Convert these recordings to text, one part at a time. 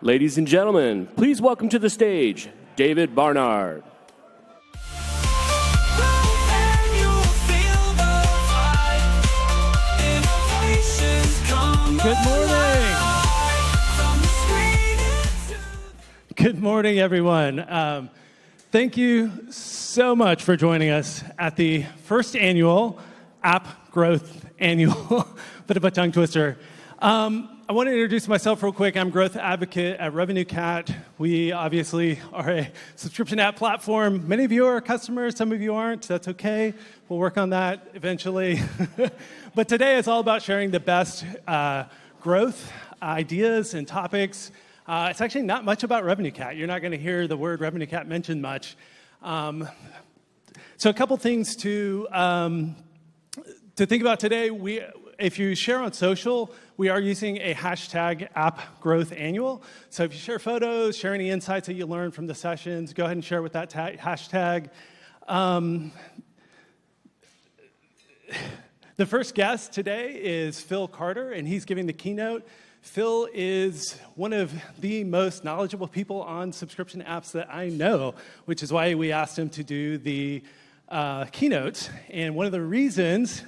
Ladies and gentlemen, please welcome to the stage, David Barnard. Good morning. Good morning, everyone. Thank you so much for joining us at the first annual App Growth Annual. Bit of a tongue twister. I want to introduce myself real quick. I'm Growth Advocate at RevenueCat. We obviously are a subscription app platform. Many of you are customers, some of you aren't. That's okay. We'll work on that eventually. But today is all about sharing the best growth ideas and topics. It's actually not much about RevenueCat. You're not going to hear the word RevenueCat mentioned much. So a couple things to think about today. If you share on social, we are using a hashtag App Growth Annual. So if you share photos, share any insights that you learned from the sessions, go ahead and share with that hashtag. The first guest today is Phil Carter, and he's giving the keynote. Phil is one of the most knowledgeable people on subscription apps that I know, which is why we asked him to do the keynote. And one of the reasons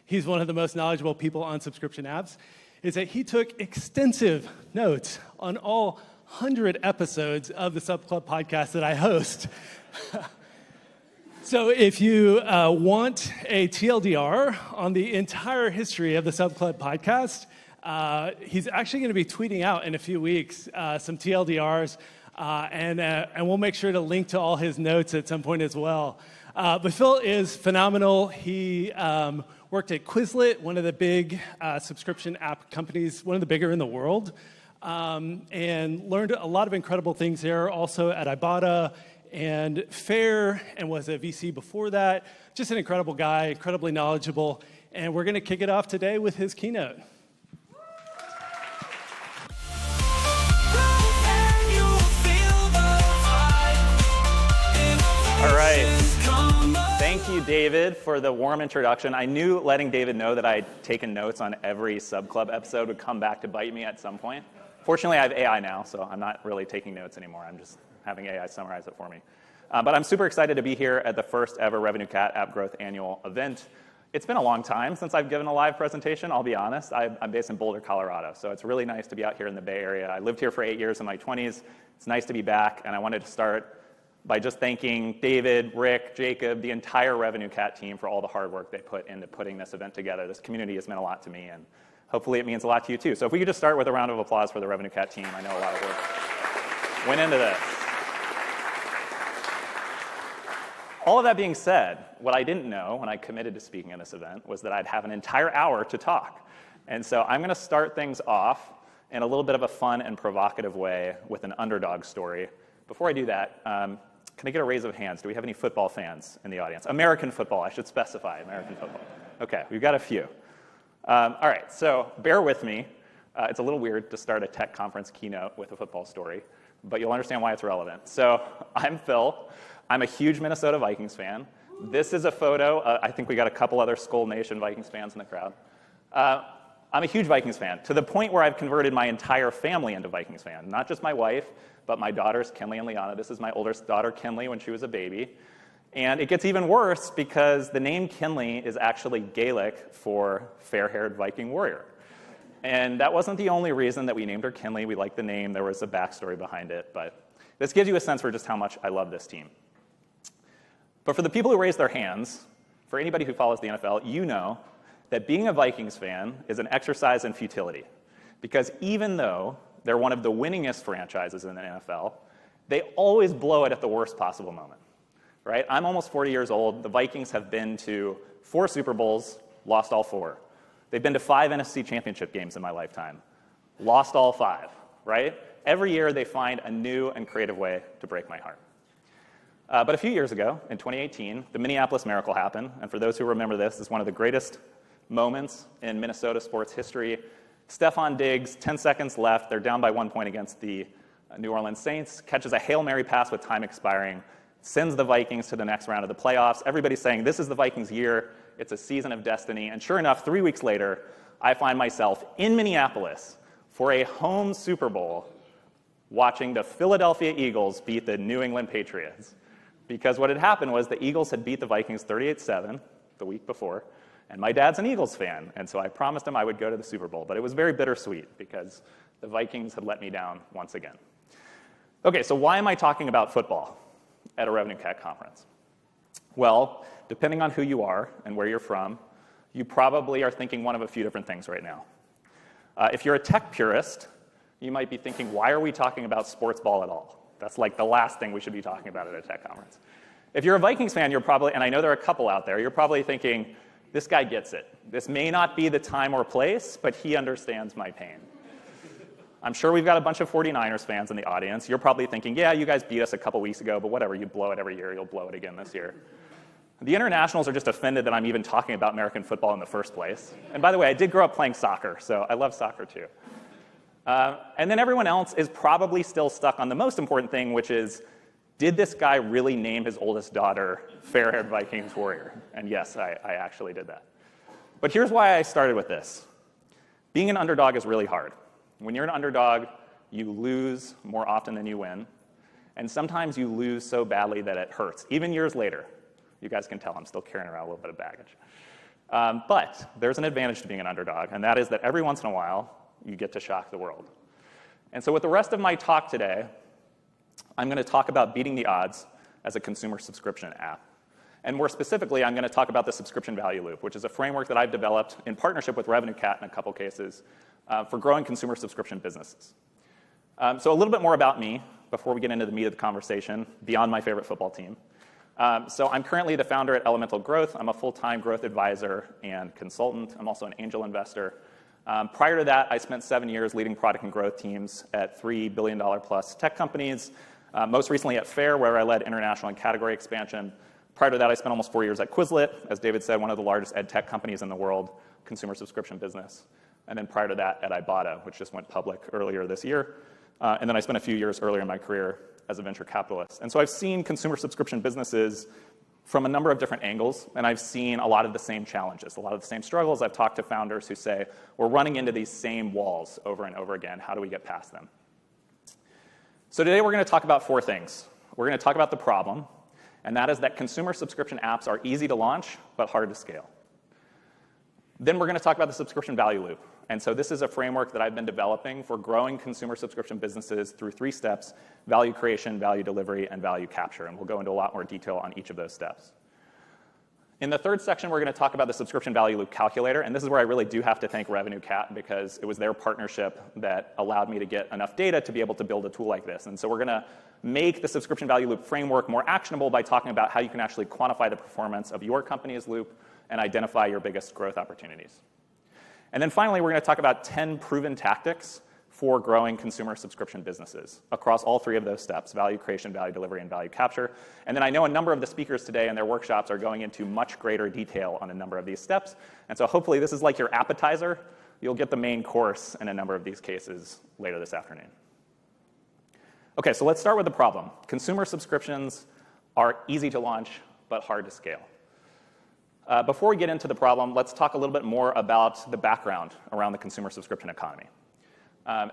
he's one of the most knowledgeable people on subscription apps is that he took extensive notes on all 100 episodes of the Sub Club podcast that I host. So if you want a TLDR on the entire history of the Sub Club podcast, he's actually going to be tweeting out in a few weeks some TLDRs, and we'll make sure to link to all his notes at some point as well. But Phil is phenomenal. He worked at Quizlet, one of the big subscription app companies, one of the bigger in the world, and learned a lot of incredible things there. Also at Ibotta and Faire, and was a VC before that. Just an incredible guy, incredibly knowledgeable. And we're going to kick it off today with his keynote. All right. Thank you, David, for the warm introduction. I knew letting David know that I'd taken notes on every Sub Club episode would come back to bite me at some point. Fortunately, I have AI now, so I'm not really taking notes anymore. I'm just having AI summarize it for me. But I'm super excited to be here at the first ever RevenueCat App Growth Annual event. It's been a long time since I've given a live presentation, I'll be honest. I'm based in Boulder, Colorado, so it's really nice to be out here in the Bay Area. I lived here for 8 years in my 20s. It's nice to be back, and I wanted to start by just thanking David, Rick, Jacob, the entire RevenueCat team for all the hard work they put into putting this event together. This community has meant a lot to me, and hopefully it means a lot to you too. So if we could just start with a round of applause for the RevenueCat team. I know a lot of work went into this. All of that being said, what I didn't know when I committed to speaking at this event was that I'd have an entire hour to talk. And so I'm going to start things off in a little bit of a fun and provocative way with an underdog story. Before I do that, can I get a raise of hands? Do we have any football fans in the audience? American football, I should specify, American football. Okay, we've got a few. All right, so bear with me. It's a little weird to start a tech conference keynote with a football story, but you'll understand why it's relevant. So I'm Phil. I'm a huge Minnesota Vikings fan. This is a photo. I think we got a couple other Skull Nation Vikings fans in the crowd. I'm a huge Vikings fan, to the point where I've converted my entire family into Vikings fan. Not just my wife, but my daughters, Kinley and Liana. This is my oldest daughter, Kinley, when she was a baby. And it gets even worse because the name Kinley is actually Gaelic for fair-haired Viking warrior. And that wasn't the only reason that we named her Kinley. We liked the name. There was a backstory behind it. But this gives you a sense for just how much I love this team. But for the people who raised their hands, for anybody who follows the NFL, you know that being a Vikings fan is an exercise in futility. Because even though they're one of the winningest franchises in the NFL, they always blow it at the worst possible moment, right? I'm almost 40 years old. The Vikings have been to 4 Super Bowls, lost all 4. They've been to 5 NFC championship games in my lifetime, lost all 5, right? Every year they find a new and creative way to break my heart. But a few years ago, in 2018, the Minneapolis Miracle happened, and for those who remember this, it's one of the greatest moments in Minnesota sports history. Stephon Diggs, 10 seconds left, they're down by 1 point against the New Orleans Saints, catches a Hail Mary pass with time expiring, sends the Vikings to the next round of the playoffs. Everybody's saying, this is the Vikings' year, it's a season of destiny, and sure enough, 3 weeks later, I find myself in Minneapolis for a home Super Bowl watching the Philadelphia Eagles beat the New England Patriots. Because what had happened was the Eagles had beat the Vikings 38-7 the week before, and my dad's an Eagles fan, and so I promised him I would go to the Super Bowl. But it was very bittersweet because the Vikings had let me down once again. Okay, so why am I talking about football at a Revenue Cat conference? Well, depending on who you are and where you're from, you probably are thinking one of a few different things right now. If you're a tech purist, you might be thinking, why are we talking about sports ball at all? That's like the last thing we should be talking about at a tech conference. If you're a Vikings fan, you're probably, and I know there are a couple out there, you're probably thinking, this guy gets it. This may not be the time or place, but he understands my pain. I'm sure we've got a bunch of 49ers fans in the audience. You're probably thinking, yeah, you guys beat us a couple weeks ago, but whatever, you blow it every year, you'll blow it again this year. The internationals are just offended that I'm even talking about American football in the first place. And by the way, I did grow up playing soccer, so I love soccer too. And then everyone else is probably still stuck on the most important thing, which is, did this guy really name his oldest daughter Fair-Haired Vikings Warrior? And yes, I actually did that. But here's why I started with this. Being an underdog is really hard. When you're an underdog, you lose more often than you win. And sometimes you lose so badly that it hurts, even years later. You guys can tell I'm still carrying around a little bit of baggage. But there's an advantage to being an underdog, and that is that every once in a while, you get to shock the world. And so with the rest of my talk today, I'm going to talk about beating the odds as a consumer subscription app. And more specifically, I'm going to talk about the subscription value loop, which is a framework that I've developed in partnership with Revenue Cat in a couple cases for growing consumer subscription businesses. So a little bit more about me before we get into the meat of the conversation, beyond my favorite football team. So I'm currently the founder at Elemental Growth. I'm a full-time growth advisor and consultant. I'm also an angel investor. Prior to that, I spent 7 years leading product and growth teams at $3 billion plus tech companies, most recently at Faire, where I led international and category expansion. Prior to that, I spent almost 4 years at Quizlet, as David said, one of the largest ed tech companies in the world, consumer subscription business. And then prior to that, at Ibotta, which just went public earlier this year. And then I spent a few years earlier in my career as a venture capitalist. And so I've seen consumer subscription businesses from a number of different angles, and I've seen a lot of the same challenges, a lot of the same struggles. I've talked to founders who say, we're running into these same walls over and over again. How do we get past them? So today we're going to talk about 4 things. We're going to talk about the problem, and that is that consumer subscription apps are easy to launch, but hard to scale. Then we're going to talk about the subscription value loop. And so this is a framework that I've been developing for growing consumer subscription businesses through 3 steps: value creation, value delivery, and value capture. And we'll go into a lot more detail on each of those steps. In the third section, we're going to talk about the subscription value loop calculator. And this is where I really do have to thank Revenue Cat, because it was their partnership that allowed me to get enough data to be able to build a tool like this. And so we're going to make the subscription value loop framework more actionable by talking about how you can actually quantify the performance of your company's loop and identify your biggest growth opportunities. And then finally, we're going to talk about 10 proven tactics for growing consumer subscription businesses across all 3 of those steps: value creation, value delivery, and value capture. And then I know a number of the speakers today in their workshops are going into much greater detail on a number of these steps. And so hopefully this is like your appetizer. You'll get the main course in a number of these cases later this afternoon. Okay, so let's start with the problem. Consumer subscriptions are easy to launch, but hard to scale. Before we get into the problem, let's talk a little bit more about the background around the consumer subscription economy.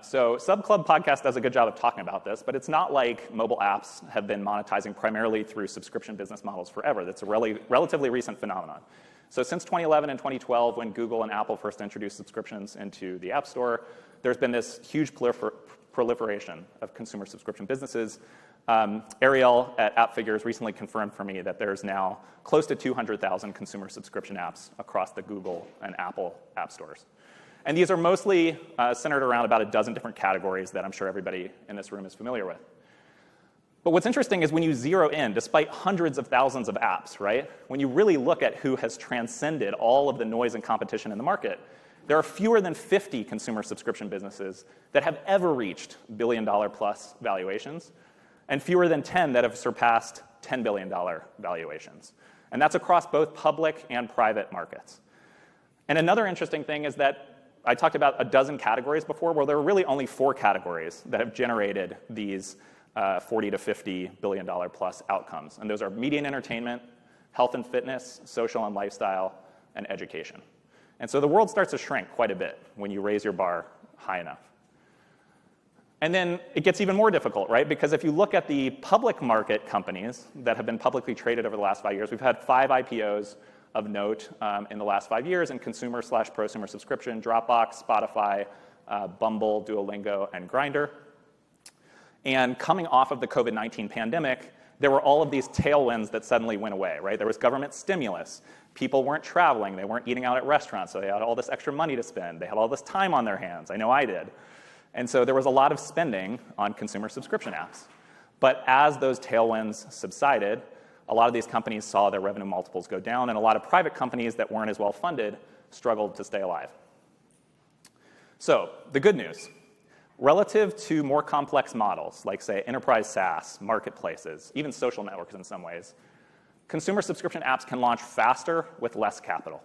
So Sub Club Podcast does a good job of talking about this, but it's not like mobile apps have been monetizing primarily through subscription business models forever. That's a relatively recent phenomenon. So since 2011 and 2012, when Google and Apple first introduced subscriptions into the App Store, there's been this huge proliferation of consumer subscription businesses. Ariel at App Figures recently confirmed for me that there's now close to 200,000 consumer subscription apps across the Google and Apple app stores. And these are mostly centered around about a dozen different categories that I'm sure everybody in this room is familiar with. But what's interesting is when you zero in, despite hundreds of thousands of apps, right? When you really look at who has transcended all of the noise and competition in the market, there are fewer than 50 consumer subscription businesses that have ever reached billion-dollar-plus valuations, and fewer than 10 that have surpassed $10 billion valuations. And that's across both public and private markets. And another interesting thing is that I talked about a dozen categories before. Well, there are really only 4 categories that have generated these $40 to $50 billion plus outcomes. And those are media and entertainment, health and fitness, social and lifestyle, and education. And so the world starts to shrink quite a bit when you raise your bar high enough. And then it gets even more difficult, right? Because if you look at the public market companies that have been publicly traded over the last 5 years, we've had 5 IPOs of note in the last 5 years in consumer/prosumer subscription: Dropbox, Spotify, Bumble, Duolingo, and Grindr. And coming off of the COVID-19 pandemic, there were all of these tailwinds that suddenly went away, right? There was government stimulus. People weren't traveling. They weren't eating out at restaurants, so they had all this extra money to spend. They had all this time on their hands. I know I did. And so there was a lot of spending on consumer subscription apps. But as those tailwinds subsided, a lot of these companies saw their revenue multiples go down, and a lot of private companies that weren't as well funded struggled to stay alive. So the good news: relative to more complex models, like, say, enterprise SaaS, marketplaces, even social networks in some ways, consumer subscription apps can launch faster with less capital.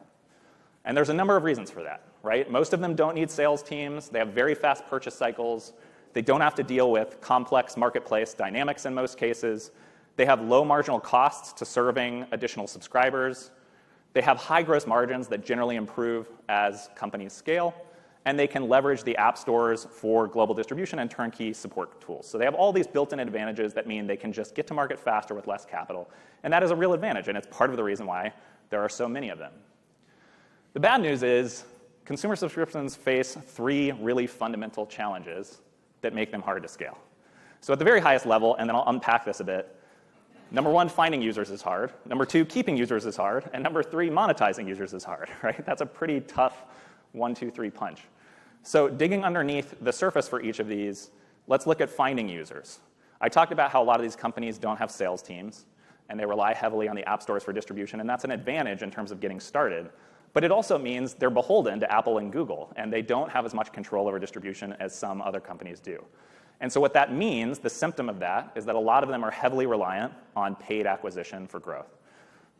And there's a number of reasons for that, right? Most of them don't need sales teams. They have very fast purchase cycles. They don't have to deal with complex marketplace dynamics in most cases. They have low marginal costs to serving additional subscribers. They have high gross margins that generally improve as companies scale. And they can leverage the app stores for global distribution and turnkey support tools. So they have all these built-in advantages that mean they can just get to market faster with less capital. And that is a real advantage, and it's part of the reason why there are so many of them. The bad news is consumer subscriptions face 3 really fundamental challenges that make them hard to scale. So at the very highest level, and then I'll unpack this a bit, number 1, finding users is hard. Number 2, keeping users is hard. And number 3, monetizing users is hard, right? That's a pretty tough 1, 2, 3 punch. So digging underneath the surface for each of these, let's look at finding users. I talked about how a lot of these companies don't have sales teams, and they rely heavily on the app stores for distribution, and that's an advantage in terms of getting started. But it also means they're beholden to Apple and Google, and they don't have as much control over distribution as some other companies do. And so what that means, the symptom of that, is that a lot of them are heavily reliant on paid acquisition for growth.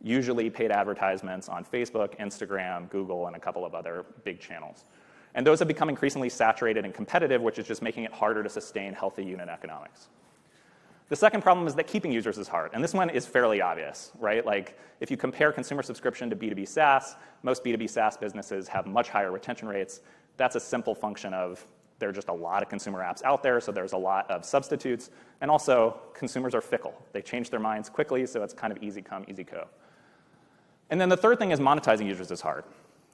Usually paid advertisements on Facebook, Instagram, Google, and a couple of other big channels. And those have become increasingly saturated and competitive, which is just making it harder to sustain healthy unit economics. The second problem is that keeping users is hard. And this one is fairly obvious, right? Like, if you compare consumer subscription to B2B SaaS, most B2B SaaS businesses have much higher retention rates. That's a simple function of there are just a lot of consumer apps out there, so there's a lot of substitutes. And also, consumers are fickle. They change their minds quickly, so it's kind of easy come, easy go. And then the third thing is monetizing users is hard.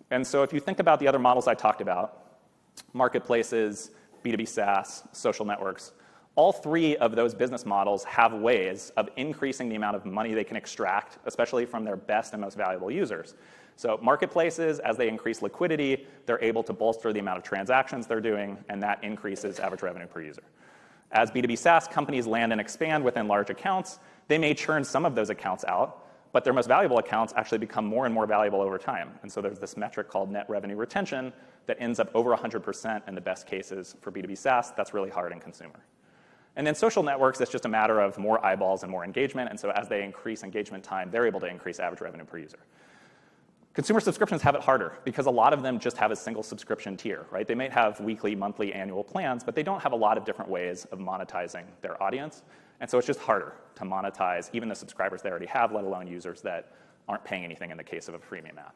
And so if you think about the other models I talked about, marketplaces, B2B SaaS, social networks, all 3 of those business models have ways of increasing the amount of money they can extract, especially from their best and most valuable users. So marketplaces, as they increase liquidity, they're able to bolster the amount of transactions they're doing, and that increases average revenue per user. As B2B SaaS companies land and expand within large accounts, they may churn some of those accounts out, but their most valuable accounts actually become more and more valuable over time. And so there's this metric called net revenue retention that ends up over 100% in the best cases for B2B SaaS. That's really hard in consumer. And then social networks, it's just a matter of more eyeballs and more engagement. And so as they increase engagement time, they're able to increase average revenue per user. Consumer subscriptions have it harder because a lot of them just have a single subscription tier, right? They might have weekly, monthly, annual plans, but they don't have a lot of different ways of monetizing their audience. And so it's just harder to monetize even the subscribers they already have, let alone users that aren't paying anything in the case of a freemium app.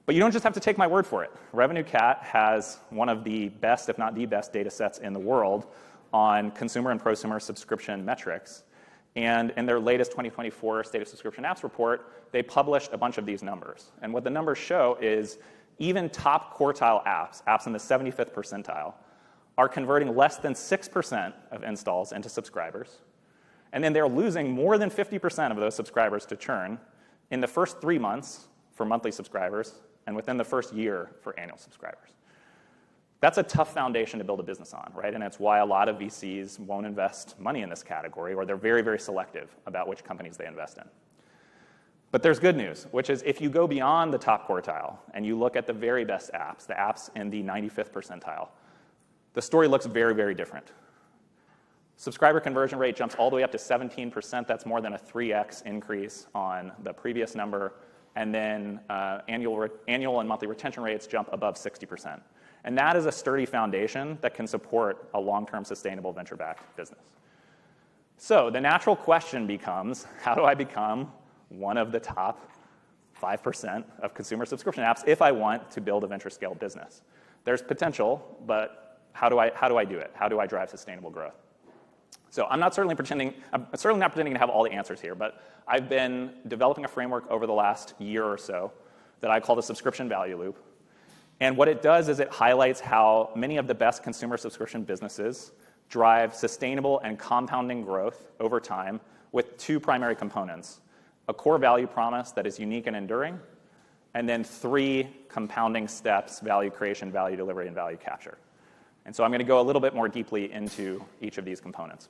But you don't just have to take my word for it. RevenueCat has one of the best, if not the best, data sets in the world on consumer and prosumer subscription metrics. And in their latest 2024 State of Subscription Apps report, they published a bunch of these numbers. And what the numbers show is even top quartile apps in the 75th percentile, are converting less than 6% of installs into subscribers. And then they're losing more than 50% of those subscribers to churn in the first 3 months for monthly subscribers and within the first year for annual subscribers. That's a tough foundation to build a business on, right? And it's why a lot of VCs won't invest money in this category, or they're very, very selective about which companies they invest in. But there's good news, which is if you go beyond the top quartile and you look at the very best apps, the apps in the 95th percentile, the story looks very, very different. Subscriber conversion rate jumps all the way up to 17%. That's more than a 3x increase on the previous number. And then annual and monthly retention rates jump above 60%. And that is a sturdy foundation that can support a long-term sustainable venture-backed business. So the natural question becomes, how do I become one of the top 5% of consumer subscription apps if I want to build a venture-scale business? There's potential, but how do I do it? How do I drive sustainable growth? So I'm certainly not pretending to have all the answers here, but I've been developing a framework over the last year or so that I call the subscription value loop. And what it does is it highlights how many of the best consumer subscription businesses drive sustainable and compounding growth over time with two primary components: a core value promise that is unique and enduring, and then 3 compounding steps: value creation, value delivery, and value capture. And so I'm going to go a little bit more deeply into each of these components.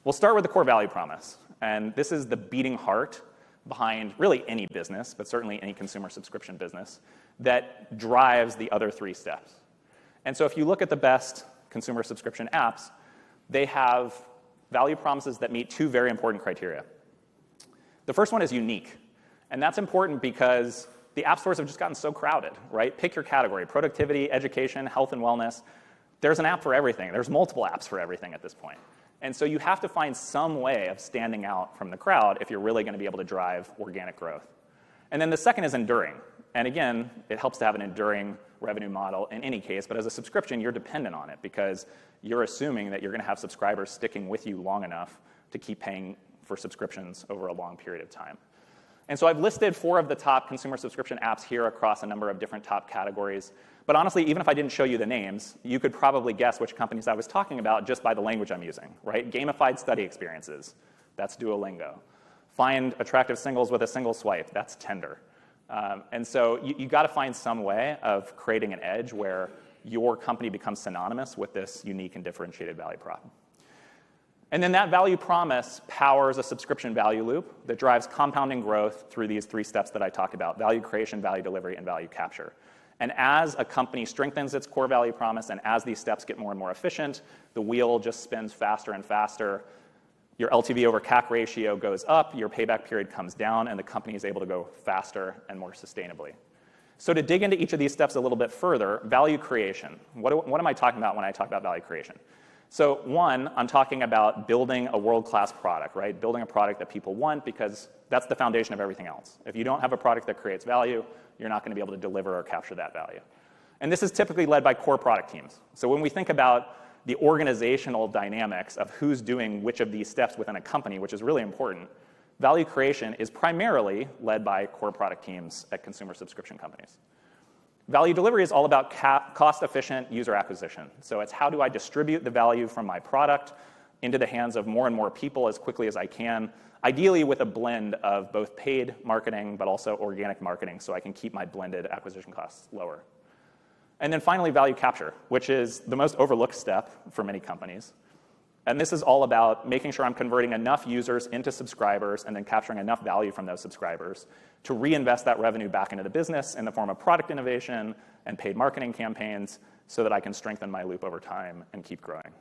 We'll start with the core value promise. And this is the beating heart behind really any business, but certainly any consumer subscription business, that drives the other 3 steps. And so if you look at the best consumer subscription apps, they have value promises that meet 2 very important criteria. The first one is unique. And that's important because the app stores have just gotten so crowded, right? Pick your category: productivity, education, health and wellness. There's an app for everything. There's multiple apps for everything at this point. And so you have to find some way of standing out from the crowd if you're really going to be able to drive organic growth. And then the second is enduring. And again, it helps to have an enduring revenue model in any case, but as a subscription, you're dependent on it because you're assuming that you're going to have subscribers sticking with you long enough to keep paying for subscriptions over a long period of time. And so I've listed 4 of the top consumer subscription apps here across a number of different top categories. But honestly, even if I didn't show you the names, you could probably guess which companies I was talking about just by the language I'm using, right? Gamified study experiences, that's Duolingo. Find attractive singles with a single swipe, that's Tinder. And so you got to find some way of creating an edge where your company becomes synonymous with this unique and differentiated value prop. And then that value promise powers a subscription value loop that drives compounding growth through these 3 steps that I talked about: value creation, value delivery, and value capture. And as a company strengthens its core value promise and as these steps get more and more efficient, the wheel just spins faster and faster. Your LTV over CAC ratio goes up, your payback period comes down, and the company is able to go faster and more sustainably. So to dig into each of these steps a little bit further, value creation. What am I talking about when I talk about value creation? So 1, I'm talking about building a world-class product, right? Building a product that people want because that's the foundation of everything else. If you don't have a product that creates value, you're not going to be able to deliver or capture that value. And this is typically led by core product teams. So when we think about the organizational dynamics of who's doing which of these steps within a company, which is really important, value creation is primarily led by core product teams at consumer subscription companies. Value delivery is all about cost-efficient user acquisition. So it's how do I distribute the value from my product into the hands of more and more people as quickly as I can, ideally with a blend of both paid marketing but also organic marketing so I can keep my blended acquisition costs lower. And then finally, value capture, which is the most overlooked step for many companies. And this is all about making sure I'm converting enough users into subscribers and then capturing enough value from those subscribers to reinvest that revenue back into the business in the form of product innovation and paid marketing campaigns so that I can strengthen my loop over time and keep growing.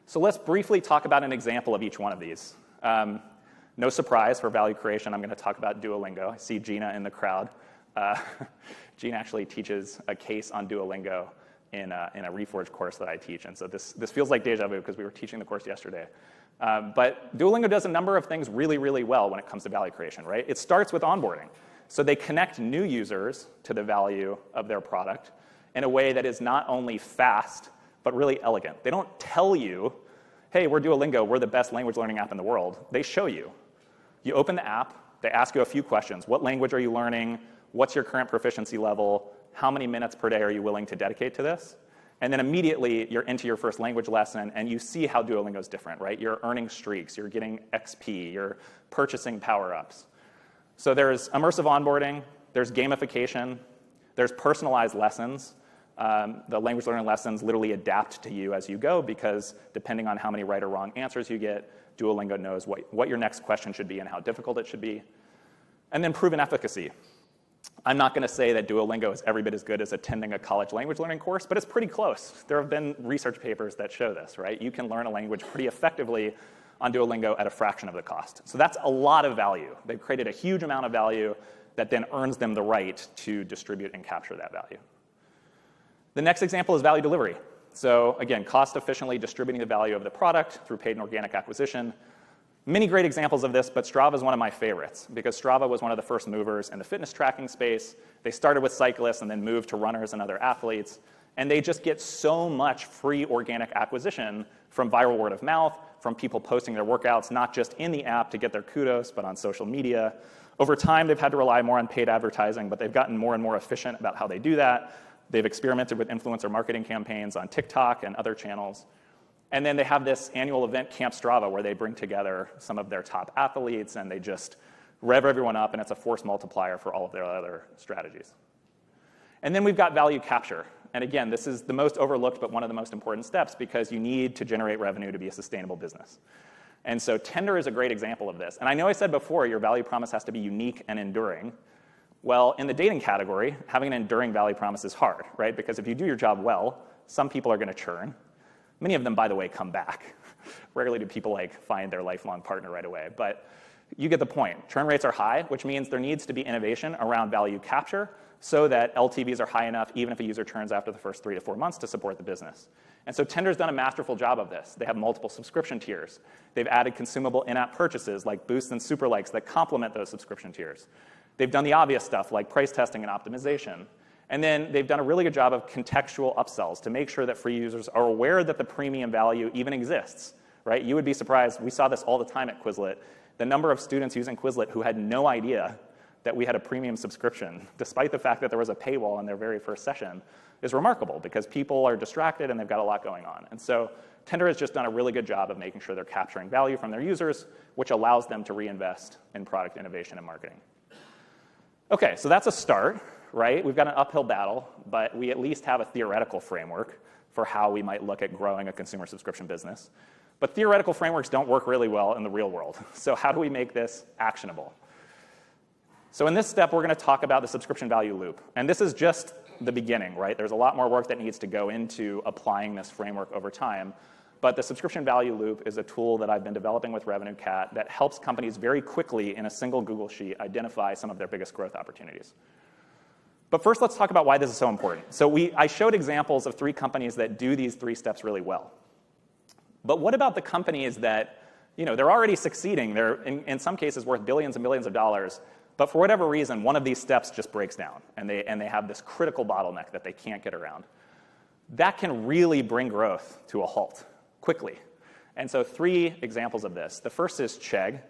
So let's briefly talk about an example of each one of these. No surprise for value creation, I'm going to talk about Duolingo. I see Gina in the crowd. Gina actually teaches a case on Duolingo in a Reforge course that I teach. And so this feels like deja vu because we were teaching the course yesterday. But Duolingo does a number of things really, really well when it comes to value creation, right? It starts with onboarding. So they connect new users to the value of their product in a way that is not only fast, but really elegant. They don't tell you, hey, we're Duolingo, we're the best language learning app in the world. They show you. You open the app, they ask you a few questions. What language are you learning? What's your current proficiency level? How many minutes per day are you willing to dedicate to this? And then immediately you're into your first language lesson and you see how Duolingo is different, right? You're earning streaks, you're getting XP, you're purchasing power-ups. So there's immersive onboarding, there's gamification, there's personalized lessons. The language learning lessons literally adapt to you as you go because depending on how many right or wrong answers you get, Duolingo knows what your next question should be and how difficult it should be. And then proven efficacy. I'm not going to say that Duolingo is every bit as good as attending a college language learning course, but it's pretty close. There have been research papers that show this, right? You can learn a language pretty effectively on Duolingo at a fraction of the cost. So that's a lot of value. They've created a huge amount of value that then earns them the right to distribute and capture that value. The next example is value delivery. So again, cost efficiently distributing the value of the product through paid and organic acquisition. Many great examples of this, but Strava is one of my favorites because Strava was one of the first movers in the fitness tracking space. They started with cyclists and then moved to runners and other athletes. And they just get so much free organic acquisition from viral word of mouth, from people posting their workouts, not just in the app to get their kudos, but on social media. Over time, they've had to rely more on paid advertising, but they've gotten more and more efficient about how they do that. They've experimented with influencer marketing campaigns on TikTok and other channels. And then they have this annual event, Camp Strava, where they bring together some of their top athletes, and they just rev everyone up, and it's a force multiplier for all of their other strategies. And then we've got value capture. And again, this is the most overlooked, but one of the most important steps, because you need to generate revenue to be a sustainable business. And so Tinder is a great example of this. And I know I said before, your value promise has to be unique and enduring. Well, in the dating category, having an enduring value promise is hard, right? Because if you do your job well, some people are going to churn. Many of them, by the way, come back. Rarely do people find their lifelong partner right away. But you get the point. Churn rates are high, which means there needs to be innovation around value capture so that LTVs are high enough, even if a user churns after the first 3 to 4 months, to support the business. And so Tinder's done a masterful job of this. They have multiple subscription tiers. They've added consumable in-app purchases like boosts and super likes that complement those subscription tiers. They've done the obvious stuff like price testing and optimization. And then they've done a really good job of contextual upsells to make sure that free users are aware that the premium value even exists, right? You would be surprised. We saw this all the time at Quizlet. The number of students using Quizlet who had no idea that we had a premium subscription, despite the fact that there was a paywall in their very first session, is remarkable because people are distracted and they've got a lot going on. And so Tinder has just done a really good job of making sure they're capturing value from their users, which allows them to reinvest in product innovation and marketing. Okay, so that's a start, right? We've got an uphill battle, but we at least have a theoretical framework for how we might look at growing a consumer subscription business. But theoretical frameworks don't work really well in the real world. So how do we make this actionable? So in this step, we're going to talk about the subscription value loop. And this is just the beginning, right? There's a lot more work that needs to go into applying this framework over time. But the subscription value loop is a tool that I've been developing with RevenueCat that helps companies very quickly in a single Google Sheet identify some of their biggest growth opportunities. But first, let's talk about why this is so important. So I showed examples of 3 companies that do these 3 steps really well. But what about the companies that, they're already succeeding? They're, in some cases, worth billions and billions of dollars. But for whatever reason, one of these steps just breaks down, and they have this critical bottleneck that they can't get around. That can really bring growth to a halt quickly. And so 3 examples of this. The first is Chegg,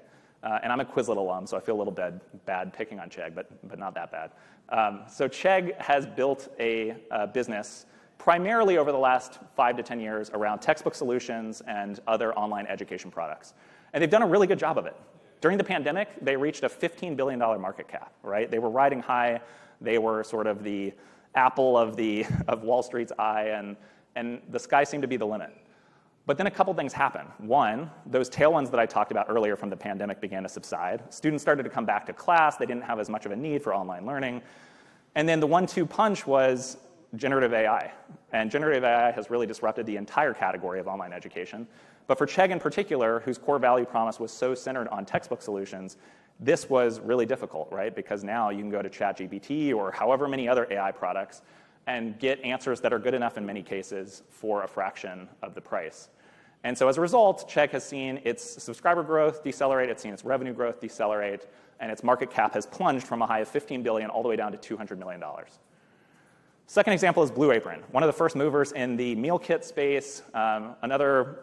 and I'm a Quizlet alum, so I feel a little bad picking on Chegg, but not that bad. So Chegg has built a business primarily over the last 5 to 10 years around textbook solutions and other online education products. And they've done a really good job of it. During the pandemic, they reached a $15 billion market cap, right? They were riding high. They were sort of the apple of Wall Street's eye, and the sky seemed to be the limit. But then a couple things happened. One, those tailwinds that I talked about earlier from the pandemic began to subside. Students started to come back to class. They didn't have as much of a need for online learning. And then the 1-2 punch was generative AI. And generative AI has really disrupted the entire category of online education. But for Chegg in particular, whose core value promise was so centered on textbook solutions, this was really difficult, right? Because now you can go to ChatGPT or however many other AI products and get answers that are good enough in many cases for a fraction of the price. And so as a result, Chegg has seen its subscriber growth decelerate, it's seen its revenue growth decelerate, and its market cap has plunged from a high of $15 billion all the way down to $200 million. Second example is Blue Apron, one of the first movers in the meal kit space, another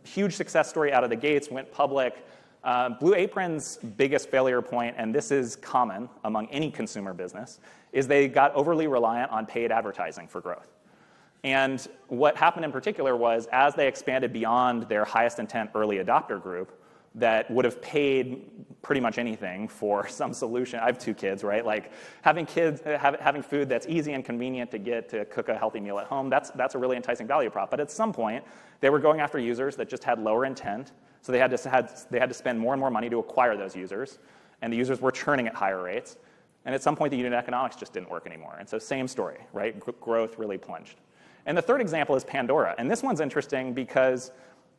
huge success story out of the gates, went public. Blue Apron's biggest failure point, and this is common among any consumer business, is they got overly reliant on paid advertising for growth. And what happened in particular was as they expanded beyond their highest intent early adopter group that would have paid pretty much anything for some solution. I have 2 kids, right? Like having food that's easy and convenient to get to cook a healthy meal at home, that's a really enticing value prop. But at some point, they were going after users that just had lower intent, so they had to spend more and more money to acquire those users, and the users were churning at higher rates. And at some point, the unit economics just didn't work anymore. And so same story, right? Growth really plunged. And the third example is Pandora. And this one's interesting because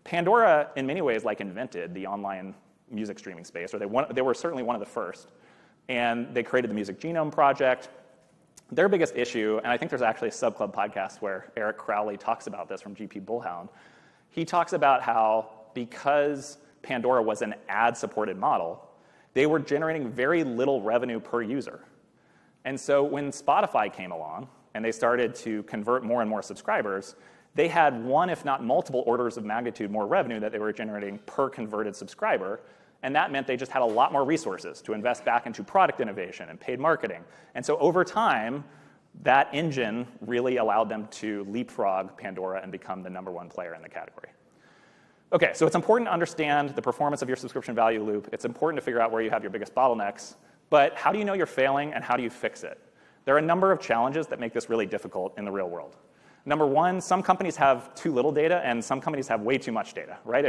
Pandora, in many ways, invented the online music streaming space, or they were certainly one of the first. And they created the Music Genome Project. Their biggest issue, and I think there's actually a Subclub podcast where Eric Crowley talks about this from GP Bullhound. He talks about how because Pandora was an ad-supported model, they were generating very little revenue per user. And so when Spotify came along, and they started to convert more and more subscribers, they had one, if not multiple orders of magnitude more revenue that they were generating per converted subscriber. And that meant they just had a lot more resources to invest back into product innovation and paid marketing. And so over time, that engine really allowed them to leapfrog Pandora and become the #1 player in the category. Okay, so it's important to understand the performance of your subscription value loop. It's important to figure out where you have your biggest bottlenecks. But how do you know you're failing, and how do you fix it? There are a number of challenges that make this really difficult in the real world. Number one, some companies have too little data, and some companies have way too much data, right?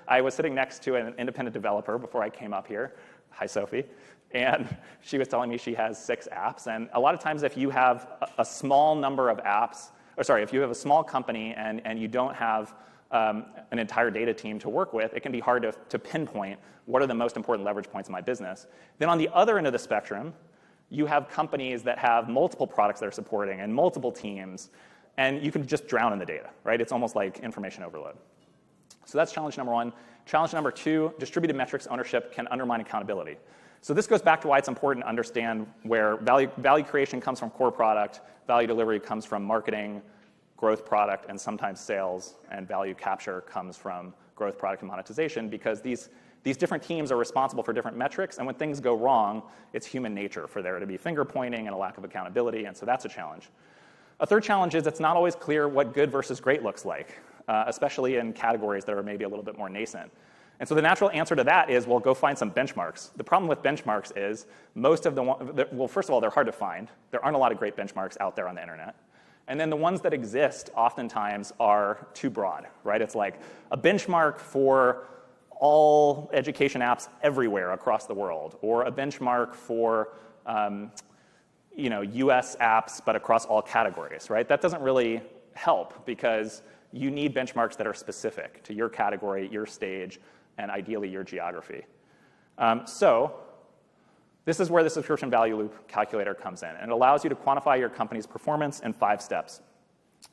I was sitting next to an independent developer before I came up here. Hi, Sophie. And she was telling me she has 6 apps. And a lot of times if you have a small number of apps, if you have a small company and you don't have an entire data team to work with, it can be hard to pinpoint what are the most important leverage points in my business. Then on the other end of the spectrum, you have companies that have multiple products they're supporting and multiple teams, and you can just drown in the data, right? It's almost like information overload. So that's challenge number 1. Challenge number 2, distributed metrics ownership can undermine accountability. So this goes back to why it's important to understand where value creation comes from core product, value delivery comes from marketing, growth product, and sometimes sales, and value capture comes from growth product and monetization, because these different teams are responsible for different metrics, and when things go wrong, it's human nature for there to be finger pointing and a lack of accountability, and so that's a challenge. A third challenge is it's not always clear what good versus great looks like, especially in categories that are maybe a little bit more nascent. And so the natural answer to that is, well, go find some benchmarks. The problem with benchmarks is first of all, they're hard to find. There aren't a lot of great benchmarks out there on the internet. And then the ones that exist oftentimes are too broad, right? It's like a benchmark for all education apps everywhere across the world, or a benchmark for US apps but across all categories, right? That doesn't really help, because you need benchmarks that are specific to your category, your stage, and ideally your geography. So this is where the subscription value loop calculator comes in, and it allows you to quantify your company's performance in 5 steps.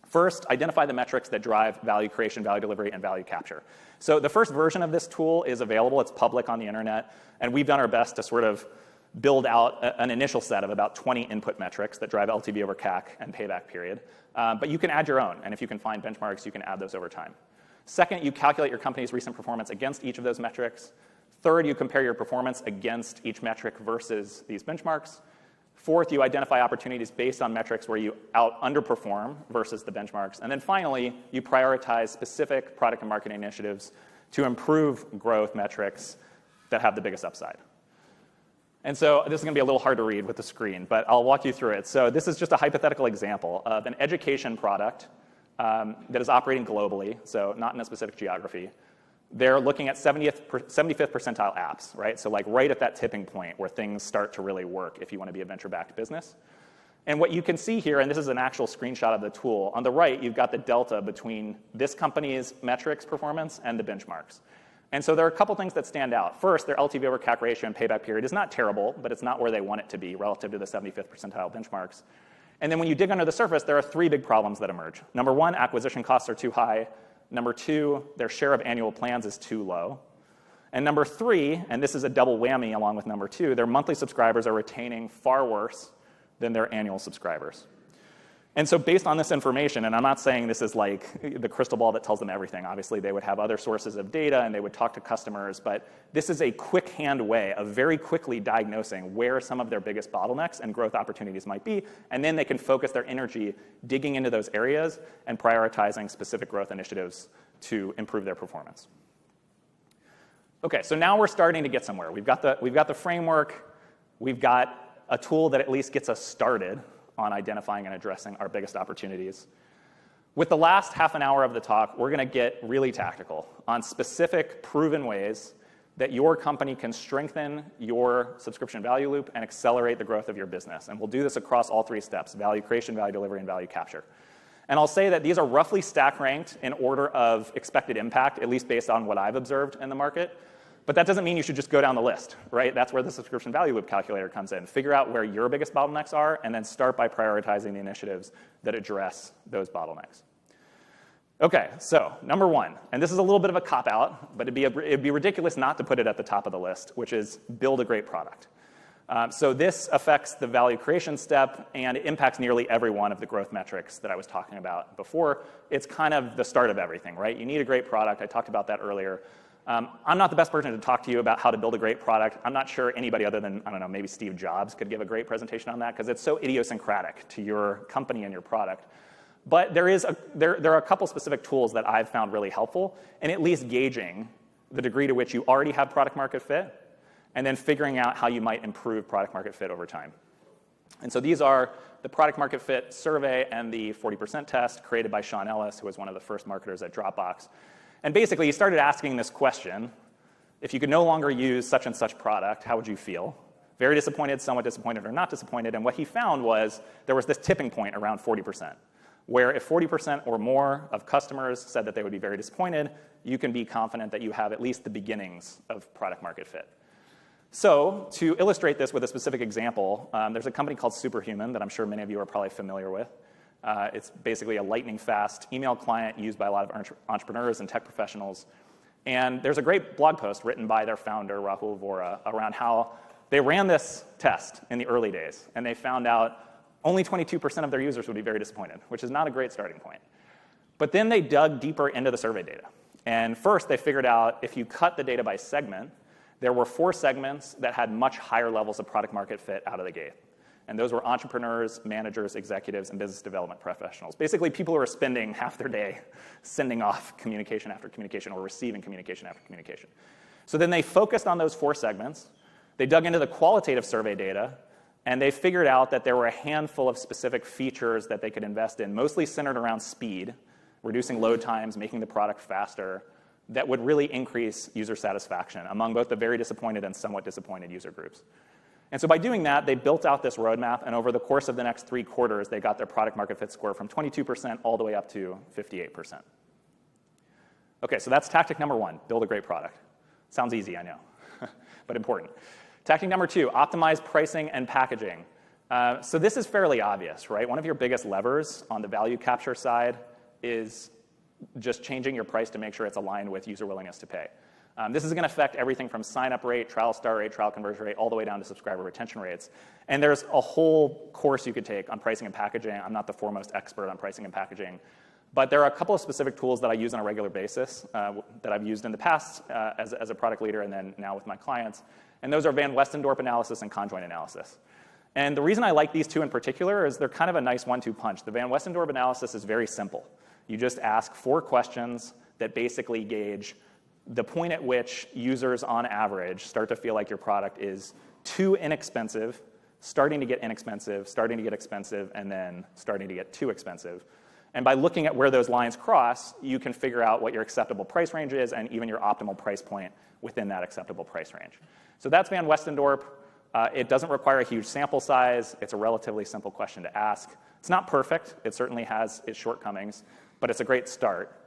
First, identify the metrics that drive value creation, value delivery, and value capture. So the first version of this tool is available. It's public on the internet, and we've done our best to sort of build out an initial set of about 20 input metrics that drive LTV over CAC and payback period. But you can add your own, and if you can find benchmarks, you can add those over time. Second, you calculate your company's recent performance against each of those metrics. Third, you compare your performance against each metric versus these benchmarks. Fourth, you identify opportunities based on metrics where you underperform versus the benchmarks. And then finally, you prioritize specific product and marketing initiatives to improve growth metrics that have the biggest upside. And so this is going to be a little hard to read with the screen, but I'll walk you through it. So this is just a hypothetical example of an education product that is operating globally, so not in a specific geography. They're looking at 75th percentile apps, right? So like right at that tipping point where things start to really work if you want to be a venture-backed business. And what you can see here, and this is an actual screenshot of the tool, on the right, you've got the delta between this company's metrics performance and the benchmarks. And so there are a couple things that stand out. First, their LTV over CAC ratio and payback period is not terrible, but it's not where they want it to be relative to the 75th percentile benchmarks. And then when you dig under the surface, there are 3 big problems that emerge. Number 1, acquisition costs are too high. Number 2, their share of annual plans is too low. And number 3, and this is a double whammy along with number 2, their monthly subscribers are retaining far worse than their annual subscribers. And so based on this information, and I'm not saying this is like the crystal ball that tells them everything. Obviously, they would have other sources of data, and they would talk to customers. But this is a quick-hand way of very quickly diagnosing where some of their biggest bottlenecks and growth opportunities might be. And then they can focus their energy digging into those areas and prioritizing specific growth initiatives to improve their performance. OK, so now we're starting to get somewhere. We've got the framework. We've got a tool that at least gets us started on identifying and addressing our biggest opportunities. With the last half an hour of the talk, we're going to get really tactical on specific proven ways that your company can strengthen your subscription value loop and accelerate the growth of your business. And we'll do this across all 3 steps: value creation, value delivery, and value capture. And I'll say that these are roughly stack ranked in order of expected impact, at least based on what I've observed in the market. But that doesn't mean you should just go down the list, right? That's where the subscription value loop calculator comes in. Figure out where your biggest bottlenecks are, and then start by prioritizing the initiatives that address those bottlenecks. OK, so number 1, and this is a little bit of a cop-out, but it'd be ridiculous not to put it at the top of the list, which is build a great product. So this affects the value creation step, and it impacts nearly every one of the growth metrics that I was talking about before. It's kind of the start of everything, right? You need a great product. I talked about that earlier. I'm not the best person to talk to you about how to build a great product. I'm not sure anybody other than, I don't know, maybe Steve Jobs could give a great presentation on that because it's so idiosyncratic to your company and your product. But there are a couple specific tools that I've found really helpful in at least gauging the degree to which you already have product market fit and then figuring out how you might improve product market fit over time. And so these are the product market fit survey and the 40% test created by Sean Ellis, who was one of the first marketers at Dropbox. And basically, he started asking this question: if you could no longer use such and such product, how would you feel? Very disappointed, somewhat disappointed, or not disappointed. And what he found was there was this tipping point around 40%, where if 40% or more of customers said that they would be very disappointed, you can be confident that you have at least the beginnings of product market fit. So to illustrate this with a specific example, there's a company called Superhuman that I'm sure many of you are probably familiar with. It's basically a lightning-fast email client used by a lot of entrepreneurs and tech professionals. And there's a great blog post written by their founder, Rahul Vohra, around how they ran this test in the early days, and they found out only 22% of their users would be very disappointed, which is not a great starting point. But then they dug deeper into the survey data. And first, they figured out if you cut the data by segment, there were 4 segments that had much higher levels of product market fit out of the gate. And those were entrepreneurs, managers, executives, and business development professionals. Basically, people who are spending half their day sending off communication after communication or receiving communication after communication. So then they focused on those 4 segments. They dug into the qualitative survey data, and they figured out that there were a handful of specific features that they could invest in, mostly centered around speed, reducing load times, making the product faster, that would really increase user satisfaction among both the very disappointed and somewhat disappointed user groups. And so by doing that, they built out this roadmap, and over the course of the next 3 quarters, they got their product market fit score from 22% all the way up to 58%. Okay, so that's tactic number 1, build a great product. Sounds easy, I know, but important. Tactic number 2, optimize pricing and packaging. So this is fairly obvious, right? One of your biggest levers on the value capture side is just changing your price to make sure it's aligned with user willingness to pay. This is going to affect everything from sign-up rate, trial start rate, trial conversion rate, all the way down to subscriber retention rates. And there's a whole course you could take on pricing and packaging. I'm not the foremost expert on pricing and packaging. But there are a couple of specific tools that I use on a regular basis that I've used in the past as a product leader and then now with my clients. And those are Van Westendorp analysis and conjoint analysis. And the reason I like these 2 in particular is they're kind of a nice 1-2 punch. The Van Westendorp analysis is very simple. You just ask 4 questions that basically gauge the point at which users on average start to feel like your product is too inexpensive, starting to get inexpensive, starting to get expensive, and then starting to get too expensive. And by looking at where those lines cross, you can figure out what your acceptable price range is and even your optimal price point within that acceptable price range. So that's Van Westendorp. It doesn't require a huge sample size. It's a relatively simple question to ask. It's not perfect. It certainly has its shortcomings, but it's a great start.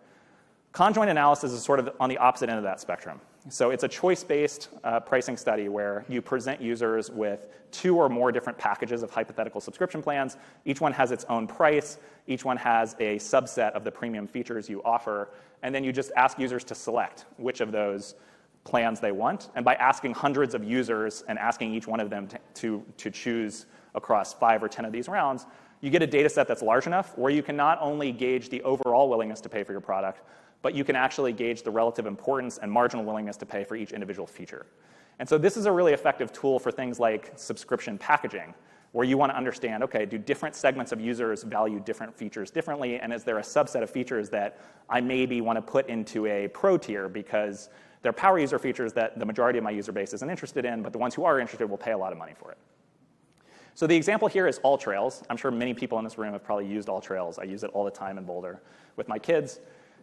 Conjoint analysis is sort of on the opposite end of that spectrum. So it's a choice-based pricing study where you present users with 2 or more different packages of hypothetical subscription plans. Each one has its own price. Each one has a subset of the premium features you offer. And then you just ask users to select which of those plans they want. And by asking hundreds of users and asking each one of them to choose across 5 or 10 of these rounds, you get a data set that's large enough where you can not only gauge the overall willingness to pay for your product, but you can actually gauge the relative importance and marginal willingness to pay for each individual feature. And so this is a really effective tool for things like subscription packaging, where you want to understand, okay, do different segments of users value different features differently, and is there a subset of features that I maybe want to put into a pro tier because they're power user features that the majority of my user base isn't interested in, but the ones who are interested will pay a lot of money for it. So the example here is AllTrails. I'm sure many people in this room have probably used AllTrails. I use it all the time in Boulder with my kids.